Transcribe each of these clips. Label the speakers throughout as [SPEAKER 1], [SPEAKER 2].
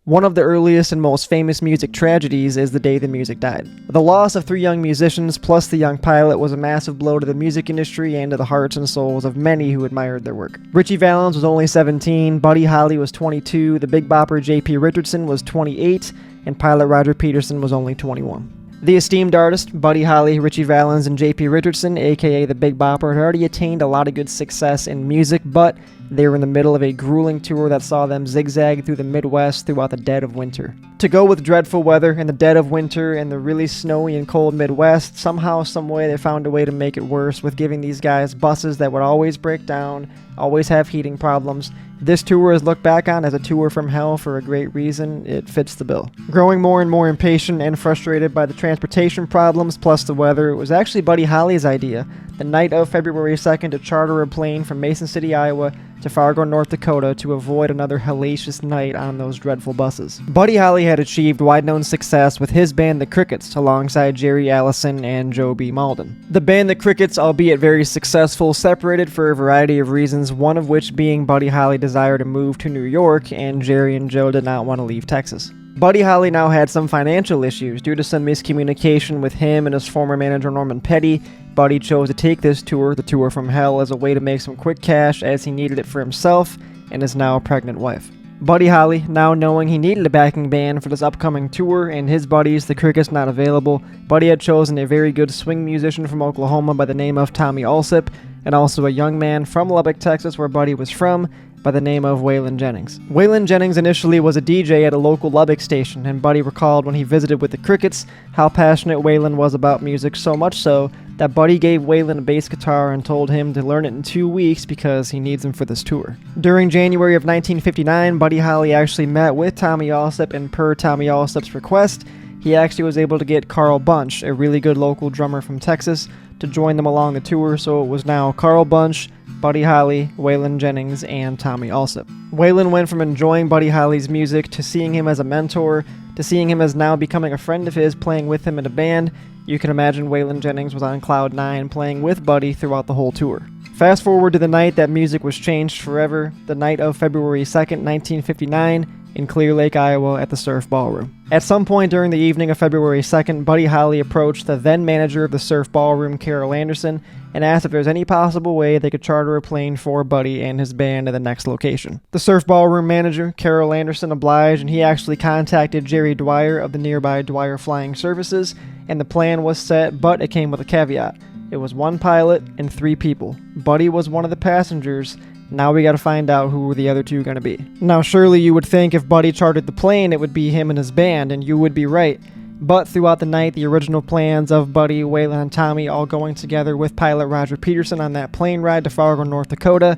[SPEAKER 1] One of the earliest and most famous music tragedies is the day the music died. The loss of 3 young musicians plus the young pilot was a massive blow to the music industry and to the hearts and souls of many who admired their work. Ritchie Valens was only 17, Buddy Holly was 22, the Big Bopper J.P. Richardson was 28, and pilot Roger Peterson was only 21. The esteemed artists, Buddy Holly, Ritchie Valens, and J.P. Richardson, aka the Big Bopper, had already attained a lot of good success in music, but they were in the middle of a grueling tour that saw them zigzag through the Midwest throughout the dead of winter. To go with dreadful weather in the dead of winter and the really snowy and cold Midwest, somehow, someway they found a way to make it worse with giving these guys buses that would always break down, always have heating problems. This tour is looked back on as a tour from hell for a great reason. It fits the bill. Growing more and more impatient and frustrated by the transportation problems plus the weather, it was actually Buddy Holly's idea, the night of February 2nd, to charter a plane from Mason City, Iowa to Fargo, North Dakota to avoid another hellacious night on those dreadful buses. Buddy Holly had achieved wide-known success with his band The Crickets alongside Jerry Allison and Joe B. Malden. The band The Crickets, albeit very successful, separated for a variety of reasons, one of which being Buddy Holly desire to move to New York and Jerry and Joe did not want to leave Texas. Buddy Holly now had some financial issues due to some miscommunication with him and his former manager Norman Petty. Buddy chose to take this tour, the Tour from Hell, as a way to make some quick cash as he needed it for himself and his now pregnant wife. Buddy Holly, now knowing he needed a backing band for this upcoming tour and his buddies, the Crickets, not available, Buddy had chosen a very good swing musician from Oklahoma by the name of Tommy Allsup, and also a young man from Lubbock, Texas, where Buddy was from, by the name of Waylon Jennings. Waylon Jennings initially was a DJ at a local Lubbock station, and Buddy recalled when he visited with the Crickets how passionate Waylon was about music, so much so that Buddy gave Waylon a bass guitar and told him to learn it in 2 weeks because he needs him for this tour. During January of 1959, Buddy Holly actually met with Tommy Allsup, and per Tommy Allsup's request, he actually was able to get Carl Bunch, a really good local drummer from Texas, to join them along the tour, so it was now Carl Bunch, Buddy Holly, Waylon Jennings, and Tommy Allsup. Waylon went from enjoying Buddy Holly's music to seeing him as a mentor, to seeing him as now becoming a friend of his, playing with him in a band. You can imagine Waylon Jennings was on cloud 9 playing with Buddy throughout the whole tour. Fast forward to the night that music was changed forever, the night of February 2nd, 1959, in Clear Lake, Iowa at the Surf Ballroom. At some point during the evening of February 2nd, Buddy Holly approached the then manager of the Surf Ballroom, Carol Anderson, and asked if there was any possible way they could charter a plane for Buddy and his band to the next location. The Surf Ballroom manager, Carol Anderson, obliged, and he actually contacted Jerry Dwyer of the nearby Dwyer Flying Services, and the plan was set, but it came with a caveat. It was 1 pilot and 3 people. Buddy was one of the passengers. Now we gotta find out who were the other 2 gonna be. Now surely you would think if Buddy chartered the plane it would be him and his band, and you would be right. But throughout the night, the original plans of Buddy, Waylon, and Tommy all going together with pilot Roger Peterson on that plane ride to Fargo, North Dakota,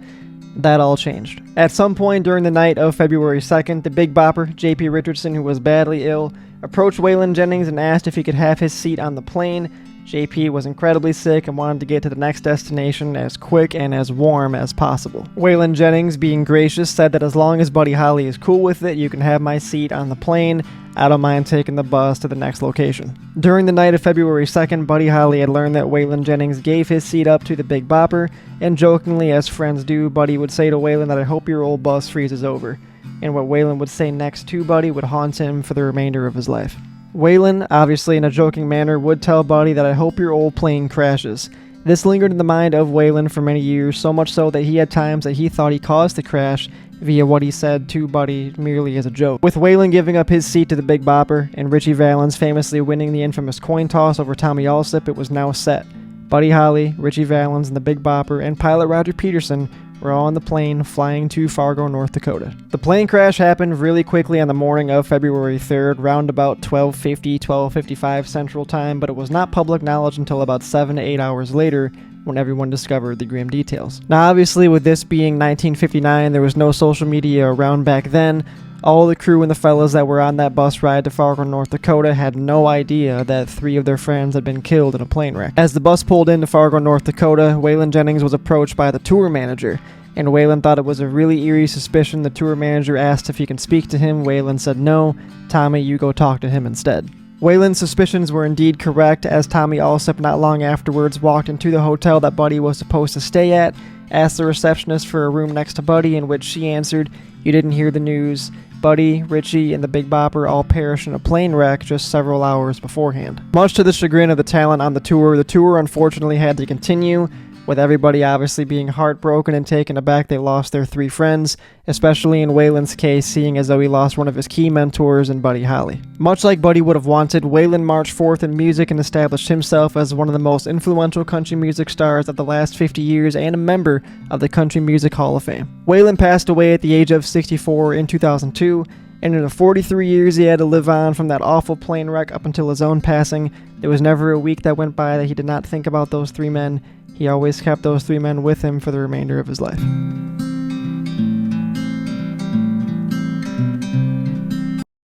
[SPEAKER 1] that all changed. At some point during the night of February 2nd, the Big Bopper, J.P. Richardson, who was badly ill, approached Waylon Jennings and asked if he could have his seat on the plane. JP was incredibly sick and wanted to get to the next destination as quick and as warm as possible. Waylon Jennings, being gracious, said that as long as Buddy Holly is cool with it, you can have my seat on the plane. I don't mind taking the bus to the next location. During the night of February 2nd, Buddy Holly had learned that Waylon Jennings gave his seat up to the Big Bopper, and jokingly, as friends do, Buddy would say to Waylon that I hope your old bus freezes over. And what Waylon would say next to Buddy would haunt him for the remainder of his life. Waylon, obviously in a joking manner, would tell Buddy that I hope your old plane crashes. This lingered in the mind of Waylon for many years, so much so that he had times that he thought he caused the crash via what he said to Buddy merely as a joke. With Waylon giving up his seat to the Big Bopper and Ritchie Valens famously winning the infamous coin toss over Tommy Allsup, it was now set. Buddy Holly, Ritchie Valens, and the Big Bopper and pilot Roger Peterson were all on the plane flying to Fargo, North Dakota. The plane crash happened really quickly on the morning of February 3rd, round about 12:50, 12:55 Central Time, but it was not public knowledge until about 7 to 8 hours later when everyone discovered the grim details. Now obviously with this being 1959, there was no social media around back then. All the crew and the fellas that were on that bus ride to Fargo, North Dakota had no idea that 3 of their friends had been killed in a plane wreck. As the bus pulled into Fargo, North Dakota, Waylon Jennings was approached by the tour manager, and Waylon thought it was a really eerie suspicion. The tour manager asked if he can speak to him. Waylon said no. Tommy, you go talk to him instead. Waylon's suspicions were indeed correct, as Tommy Allsup not long afterwards walked into the hotel that Buddy was supposed to stay at asked the receptionist for a room next to Buddy, in which she answered, "You didn't hear the news. Buddy, Richie, and the Big Bopper all perished in a plane wreck just several hours beforehand." Much to the chagrin of the talent on the tour unfortunately had to continue, with everybody obviously being heartbroken and taken aback they lost their 3 friends, especially in Waylon's case, seeing as though he lost one of his key mentors in Buddy Holly. Much like Buddy would have wanted, Waylon marched forth in music and established himself as one of the most influential country music stars of the last 50 years and a member of the Country Music Hall of Fame. Waylon passed away at the age of 64 in 2002, and in the 43 years he had to live on from that awful plane wreck up until his own passing, there was never a week that went by that he did not think about those 3 men. He always kept those 3 men with him for the remainder of his life.